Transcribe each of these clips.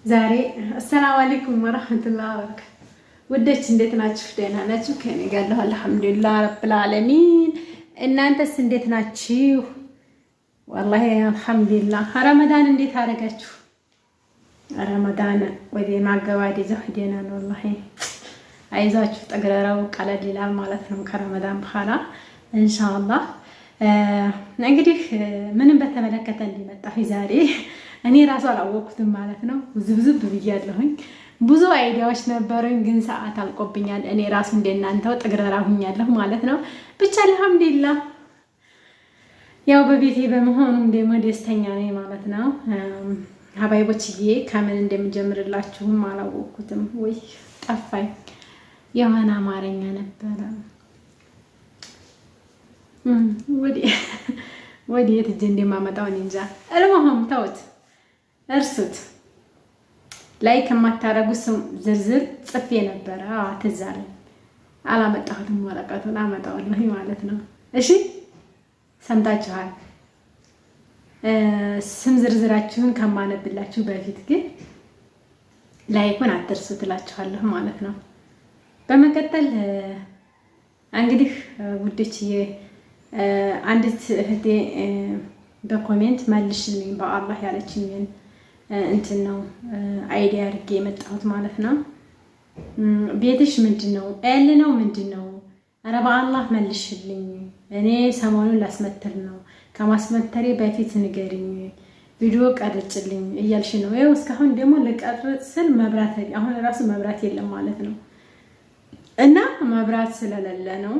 ዛሬ አሰላሙ አለይኩም ወራህመቱላሂ ወበረካቱ። ውዶች እንዴት ናችሁ? ደህና ናችሁ? ከኔ ጋር አለሁ አልሐምዱሊላህ ረብል ዓለሚን። እናንተስ እንዴት ናችሁ? ወላሂ አልሐምዱሊላህ። ረመዳን እንዴት አደረጋችሁ? ረመዳን ወደ ማገባደጃው ሄደና ነው። ወላሂ አይዛችሁ ጠግረራው ቀለል ይላል ማለት ነው ከረመዳን በኋላ ኢንሻአላህ። እንግዲህ ምንም በተመለከተ እንዲመጣሁ ዛሬ እኔ ራሱ አላወቅኩትም ማለት ነው። ዝብዝብ ብያለሁኝ። ብዙ አይዲያዎች ነበሩኝ ግን ሰዓት አልቆብኛል። እኔ ራሱ እንደናንተው ጥግረራ ሁኛለሁ ማለት ነው። ብቻ አልሐምዱሊላህ ያው በቤቴ በመሆኑም ደግሞ ደስተኛ ነኝ ማለት ነው። ሀባይቦችዬ ከምን እንደምጀምርላችሁም አላወቅኩትም። ወይ ጠፋኝ። የሆነ አማርኛ ነበረ ወዲ የት እጄ እንደማመጣው እንጃ። እልሞህም ተውት እርሱት። ላይክ የማታረጉት ስም ዝርዝር ጽፌ ነበረ። ትዝ አለኝ። አላመጣሁትም። ወረቀቱን አመጣዋለሁ ማለት ነው። እሺ ሰምታችኋል። ስም ዝርዝራችሁን ከማነብላችሁ በፊት ግን ላይኩን አትርሱት እላችኋለሁ ማለት ነው። በመቀጠል እንግዲህ ውዶችዬ አንዲት እህቴ በኮሜንት መልሽልኝ በአላህ ያለችኝን እንትን ነው አይዲያ አድርጌ የመጣሁት ማለት ነው። ቤትሽ ምንድነው? ኤል ነው ምንድነው? ኧረ በአላህ መልሽልኝ። እኔ ሰሞኑን ላስመተል ነው። ከማስመተሬ በፊት ንገሪኝ፣ ቪዲዮ ቀርጭልኝ እያልሽ ነው። ይኸው እስካሁን ደግሞ ልቀርጽ ስል መብራት አሁን ራሱ መብራት የለም ማለት ነው። እና መብራት ስለሌለ ነው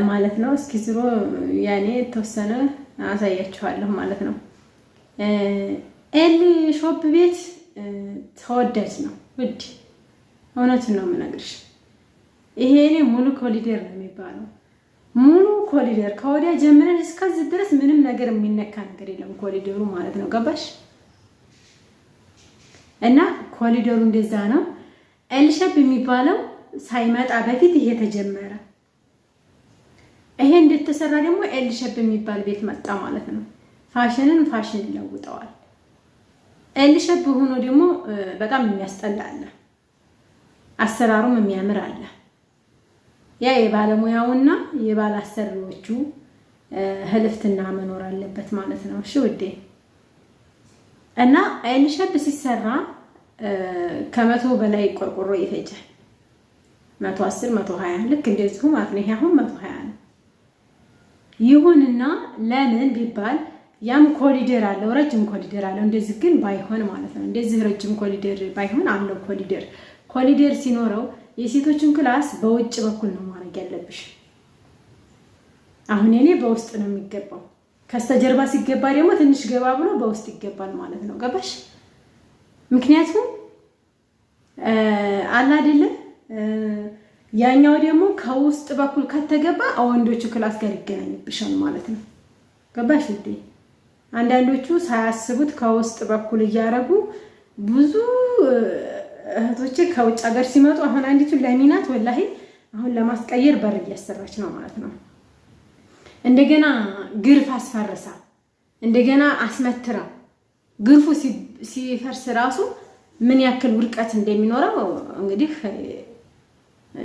ማለት ነው። እስኪ ዝሮ ያኔ ተወሰነ አሳያችኋለሁ ማለት ነው። ኤል ሾፕ ቤት ተወዳጅ ነው ውድ፣ እውነቱን ነው የምነግርሽ። ይሄ እኔ ሙሉ ኮሊደር ነው የሚባለው። ሙሉ ኮሊደር ከወዲያ ጀምረን እስከዚህ ድረስ ምንም ነገር የሚነካ ነገር የለም ኮሊደሩ ማለት ነው። ገባሽ? እና ኮሊደሩ እንደዛ ነው። ኤል ሾፕ የሚባለው ሳይመጣ በፊት ይሄ ተጀመረ። ይሄ እንደተሰራ ደግሞ ኤል ሾፕ የሚባል ቤት መጣ ማለት ነው። ፋሽንን ፋሽን ይለውጠዋል። ኤል ሾፕ ሆኖ ደግሞ በጣም የሚያስጠላ አለ፣ አሰራሩም የሚያምር አለ። ያ የባለሙያውና የባለ አሰሪዎቹ ህልፍትና መኖር አለበት ማለት ነው። እሺ ውዴ። እና ኤል ሾፕ ሲሰራ ከመቶ በላይ ቆርቆሮ ይፈጃል። 110 120 ልክ እንደዚሁ ማለት ነው። ይሄ አሁን 120 ነው። ይሁንና ለምን ቢባል ያም ኮሊደር አለው፣ ረጅም ኮሊደር አለው። እንደዚህ ግን ባይሆን ማለት ነው። እንደዚህ ረጅም ኮሊደር ባይሆን አለው ኮሊደር። ኮሊደር ሲኖረው የሴቶችን ክላስ በውጭ በኩል ነው ማድረግ ያለብሽ። አሁን እኔ በውስጥ ነው የሚገባው። ከስተጀርባ ሲገባ ደግሞ ትንሽ ገባ ብሎ በውስጥ ይገባል ማለት ነው። ገባሽ? ምክንያቱም አላ አይደለ ያኛው ደግሞ ከውስጥ በኩል ከተገባ ወንዶቹ ክላስ ጋር ይገናኝብሻል ማለት ነው። ገባሽ እንዴ? አንዳንዶቹ ሳያስቡት ከውስጥ በኩል እያረጉ ብዙ እህቶች ከውጭ ሀገር ሲመጡ አሁን አንዲቱ ለሚናት ወላሂ አሁን ለማስቀየር በር እያሰራች ነው ማለት ነው። እንደገና ግርፍ አስፈርሳ እንደገና አስመትራ ግርፉ ሲፈርስ ራሱ ምን ያክል ውድቀት እንደሚኖረው እንግዲህ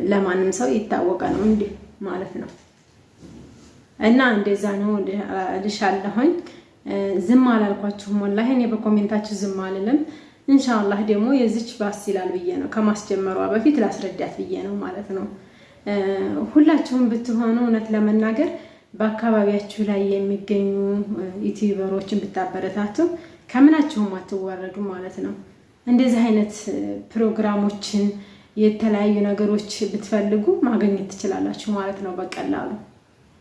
ለማንም ሰው ይታወቀ ነው እንዴ ማለት ነው። እና እንደዛ ነው ልሻለሁኝ። ዝም አላልኳችሁም ወላሂ። እኔ በኮሜንታችሁ ዝም አልልም። ኢንሻአላህ ደግሞ የዚች ባስ ይላል ብዬ ነው ከማስጀመሯ በፊት ላስረዳት ብዬ ነው ማለት ነው። ሁላችሁም ብትሆኑ እውነት ለመናገር በአካባቢያችሁ ላይ የሚገኙ ዩቲዩበሮችን ብታበረታቱ ከምናችሁም አትወረዱ ማለት ነው። እንደዚህ አይነት ፕሮግራሞችን የተለያዩ ነገሮች ብትፈልጉ ማግኘት ትችላላችሁ ማለት ነው በቀላሉ።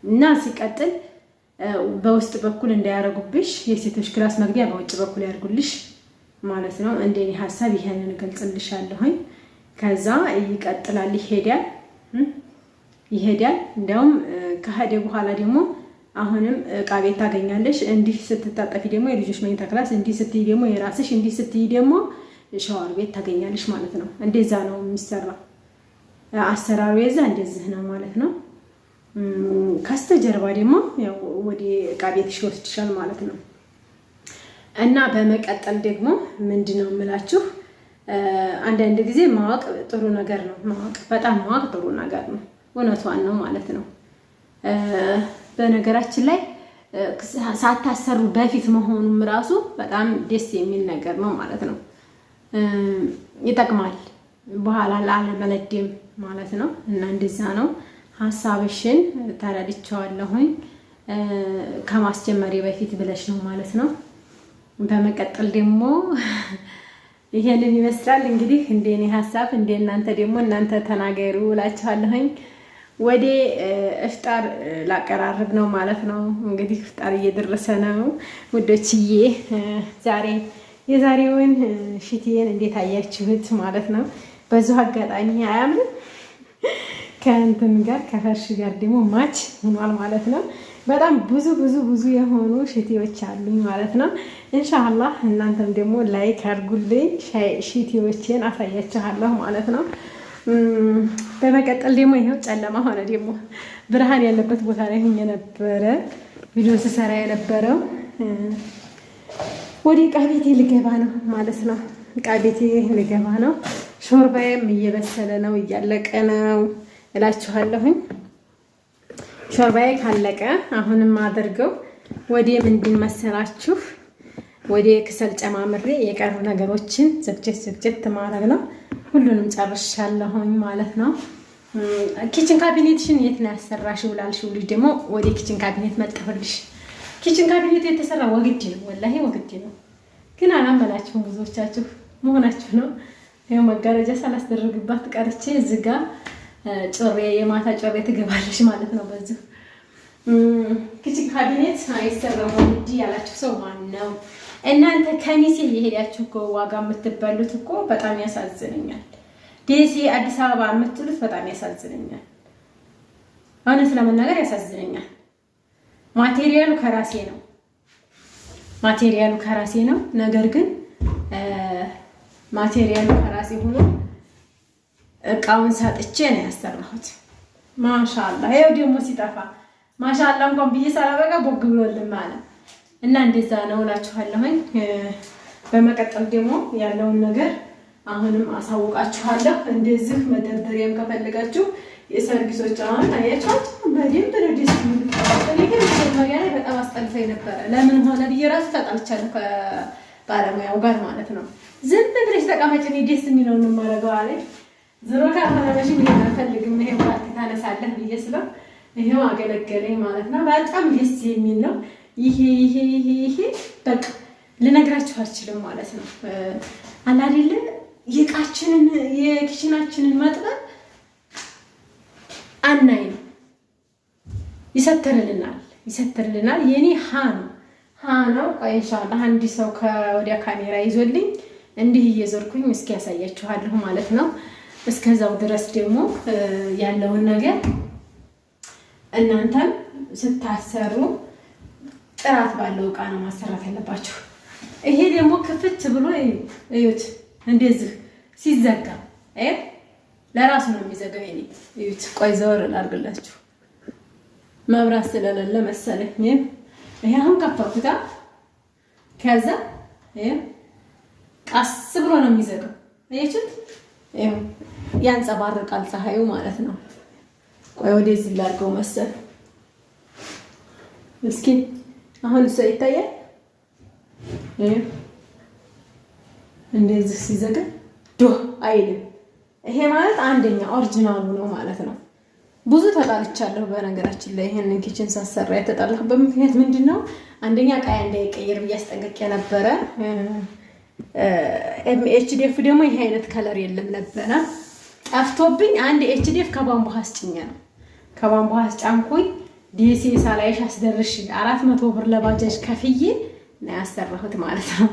እና ሲቀጥል በውስጥ በኩል እንዳያረጉብሽ የሴቶች ክላስ መግቢያ በውጭ በኩል ያርጉልሽ ማለት ነው። እንደኔ ሐሳብ ይሄንን ገልጽልሻለሁኝ። ከዛ ይቀጥላል፣ ይሄዳል። እንደውም ከሄደ በኋላ ደግሞ አሁንም ዕቃ ቤት ታገኛለሽ። እንዲህ ስትታጠፊ ደግሞ የልጆች መኝታ ክላስ፣ እንዲህ ስትይ ደግሞ የራስሽ፣ እንዲህ ስትይ ደግሞ ሻወር ቤት ታገኛለሽ ማለት ነው። እንደዛ ነው የሚሰራው። አሰራሩ የዛ እንደዚህ ነው ማለት ነው። ከስተጀርባ ደግሞ ያው ወደ ዕቃ ቤትሽ ይወስድሻል ማለት ነው። እና በመቀጠል ደግሞ ምንድነው የምላችሁ አንዳንድ ጊዜ ማወቅ ጥሩ ነገር ነው። በጣም ማወቅ ጥሩ ነገር ነው። እውነቷን ነው ማለት ነው። በነገራችን ላይ ሳታሰሩ በፊት መሆኑም ራሱ በጣም ደስ የሚል ነገር ነው ማለት ነው። ይጠቅማል በኋላ ላለመለደም ማለት ነው። እና እንደዛ ነው። ሀሳብሽን ተረድቼዋለሁኝ ከማስጀመሪ በፊት ብለሽ ነው ማለት ነው። በመቀጠል ደግሞ ይሄንን ይመስላል እንግዲህ እንደኔ ሀሳብ። እናንተ ደግሞ እናንተ ተናገሩ እላችኋለሁኝ። ወደ እፍጣር ላቀራርብ ነው ማለት ነው። እንግዲህ እፍጣር እየደረሰ ነው ውዶችዬ። የዛሬውን ሽቲዬን እንዴት አያችሁት ማለት ነው። በዚሁ አጋጣሚ አያምንም ከእንትን ጋር ከፈርሽ ጋር ደግሞ ማች ሆኗል ማለት ነው። በጣም ብዙ የሆኑ ሽቲዎች አሉኝ ማለት ነው። ኢንሻአላህ እናንተም ደግሞ ላይክ አድርጉልኝ፣ ሽቲዎችን አሳያችኋለሁ ማለት ነው። በመቀጠል ደግሞ ይሄው ጨለማ ሆነ። ደግሞ ብርሃን ያለበት ቦታ ላይ ሆኜ ነበረ ቪዲዮ ስሰራ የነበረው። ወደ ዕቃ ቤቴ ልገባ ነው ማለት ነው። ዕቃ ቤቴ ልገባ ነው። ሾርባዬም እየበሰለ ነው፣ እያለቀ ነው እላችኋለሁኝ። ሾርባዬ ካለቀ አሁንም አድርገው ወደ ምንድን መሰላችሁ? ወደ ክሰል ጨማምሬ የቀሩ ነገሮችን ዝግጅት ማድረግ ነው። ሁሉንም ጨርሻለሁኝ ማለት ነው። ኪችን ካቢኔትሽን የት ነው ያሰራሽው ላልሽው ልጅ ደግሞ ወደ ኪችን ካቢኔት መጣሁልሽ። ኪችን ካቢኔቱ የተሰራ ወግዲ ነው፣ ወላሂ ወግዲ ነው። ግን አላመናችሁም ብዙዎቻችሁ መሆናችሁ ነው። ይሄው መጋረጃ ሳላስደርግባት ቀርቼ እዚህ ጋር ጮሬ የማታ ጮሬ ትገባለሽ ማለት ነው። በዚህ ኪችን ካቢኔት አይሰራም ወግዲ ያላችሁ ሰው ማን ነው? እናንተ ከሚሴ እየሄዳችሁ እኮ ዋጋ የምትበሉት እኮ በጣም ያሳዝነኛል። ደሴ አዲስ አበባ የምትሉት በጣም ያሳዝነኛል። እውነት ለመናገር ያሳዝነኛል። ማቴሪያሉ ከራሴ ነው። ነገር ግን ማቴሪያሉ ከራሴ ሆኖ እቃውን ሰጥቼ ነው ያሰራሁት። ማሻአላህ ይሄው ደግሞ ሲጠፋ ማሻአላህ እንኳን ብዬ ሳላበቃ ቦግ ብሎልኝ ማለት እና እንደዛ ነው እላችኋለሁኝ። በመቀጠል ደግሞ ያለውን ነገር አሁንም አሳውቃችኋለሁ። እንደዚህ መደርደሪያም ከፈለጋችሁ የሰርቪሶች አሁን አያችኋት በደንብ ነው ደስ የሚል። እኔ ግን መጀመሪያ ላይ በጣም አስጠልፈኝ ነበረ። ለምን ሆነ ብዬ ራሱ ተጣልቻለሁ ከባለሙያው ጋር ማለት ነው። ዝም ብለሽ ተቀመጭ፣ እኔ ደስ የሚለውን ነው የማደርገው አለኝ። ዞሮ ካልሆነ መቼም ይሄን አልፈልግም፣ ይሄ ማለት ታነሳለህ ብዬ ስለው ይሄው አገለገለኝ ማለት ነው። በጣም ደስ የሚል ነው። ይሄ በቃ ልነግራችሁ አልችልም ማለት ነው። አለ አይደለ የዕቃችንን የኪችናችንን መጥበብ አናይ ነው ይሰትርልናል። የኔ ሃ ነው። ቆይ ኢንሻአላህ አንድ ሰው ከወዲያ ካሜራ ይዞልኝ እንዲህ እየዞርኩኝ እስኪ ያሳያችኋለሁ ማለት ነው። እስከዛው ድረስ ደግሞ ያለውን ነገር እናንተም ስታሰሩ ጥራት ባለው ዕቃ ነው ማሰራት ያለባችሁ። ይሄ ደግሞ ክፍት ብሎ እዩት፣ እንደዚህ ሲዘጋ ለራሱ ነው የሚዘጋው። ይሄ እዩት። ቆይ ዘወር ላድርግላችሁ፣ መብራት ስለሌለ መሰለኝ። ይሄ አሁን ከፈኩታ፣ ከዛ ቀስ ብሎ ነው የሚዘጋው። አያችሁት? ያንጸባርቃል ፀሐዩ ማለት ነው። ቆይ ወደዚህ ላድርገው መሰል እስኪ አሁን እሱ ይታያል። እንደዚህ ሲዘጋ አይልም። ይሄ ማለት አንደኛ ኦሪጂናሉ ነው ማለት ነው። ብዙ ተጣልቻለሁ በነገራችን ላይ ይሄንን ኪችን ሳሰራ የተጣላሁበት ምክንያት ምንድነው? አንደኛ ቃያ እንዳይቀየር ብያስጠንቅቄ ነበረ። ኤችዲኤፍ ደግሞ ይሄ አይነት ከለር የለም ነበረ ጠፍቶብኝ፣ አንድ ኤችዲኤፍ ከቧንቧ አስጭኛ ነው ከቧንቧ አስጫንኩኝ። ዲሲ ሳላይሽ አስደርሽ 400 ብር ለባጃጅ ከፍዬ ነው ያሰራሁት ማለት ነው።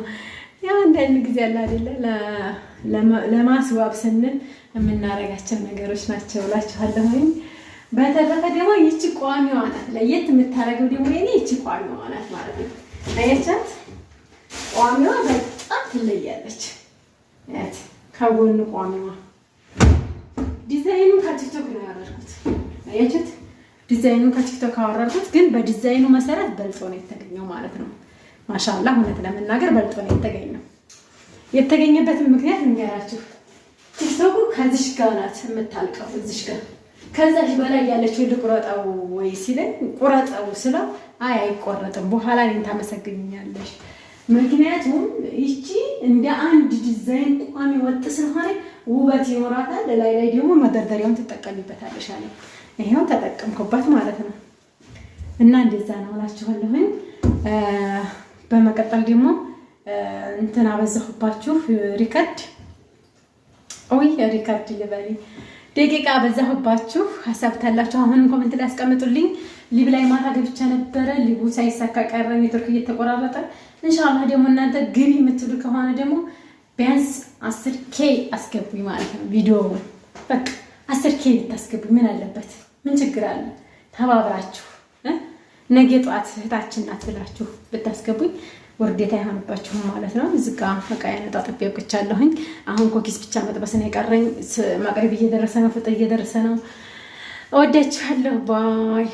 ያው አንዳንድ ጊዜ አለ አይደለ ለማስዋብ ስንል የምናረጋቸው ነገሮች ናቸው እላችኋለሁኝ። በተረፈ ደግሞ ይቺ ቋሚዋ ናት ለየት የምታረገው ደግሞ የኔ ይቺ ቋሚዋ ናት ማለት ነው። አያቻት ቋሚዋ በጣም ትለያለች። ያት ከጎን ቋሚዋ ዲዛይኑ ከቲክቶክ ነው ያደረኩት። አያቻት ዲዛይኑን ከቲክቶክ አወረድኩት፣ ግን በዲዛይኑ መሰረት በልጦ ነው የተገኘው ማለት ነው። ማሻአላህ እውነት ለመናገር በልጦ ነው የተገኘው። የተገኘበትን ምክንያት እንገራችሁ። ቲክቶኩ ከዚሽ ጋር ናት የምታልቀው፣ እዚሽ ጋር ከዛሽ በላይ ያለችው ልቁረጠው ወይ ሲለኝ ቁረጠው ስለው አይ አይቆረጥም፣ በኋላ እኔን ታመሰግኛለሽ። ምክንያቱም ይቺ እንደ አንድ ዲዛይን ቋሚ ወጥ ስለሆነ ውበት ይኖራታል፣ ላይ ደግሞ መደርደሪያውን ትጠቀሚበታለሽ አለ። ይሄው ተጠቀምኩበት ማለት ነው። እና እንደዛ ነው እላችኋለሁኝ። በመቀጠል ደግሞ እንትን አበዛሁባችሁ ሪከርድ ልበል ደቂቃ አበዛሁባችሁ። ሀሳብ ታላችሁ አሁንም ኮሜንት ላይ አስቀምጡልኝ። ሊብ ላይ ማታ ገብቻ ነበረ፣ ሊቡ ሳይሳካ ቀረ፣ ኔትወርክ እየተቆራረጠ። ኢንሻአላህ ደግሞ እናንተ ግቢ የምትሉ ከሆነ ደግሞ ቢያንስ 10K አስገቡኝ ማለት ነው። ቪዲዮ በቃ 10K ብታስገቡኝ ምን አለበት? ምን ችግር አለ? ተባብራችሁ ነገ ጧት እህታችን ናት ብላችሁ ብታስገቡኝ ወርዴታ አይሆንባችሁም ማለት ነው። እዚህ ጋር ፈቃዬን አጣጥቤ ብቻለሁኝ። አሁን ኮኪስ ብቻ መጥበስ ነው የቀረኝ። ማቅረብ እየደረሰ ነው፣ ፍጥር እየደረሰ ነው። እወዳችኋለሁ። ባይ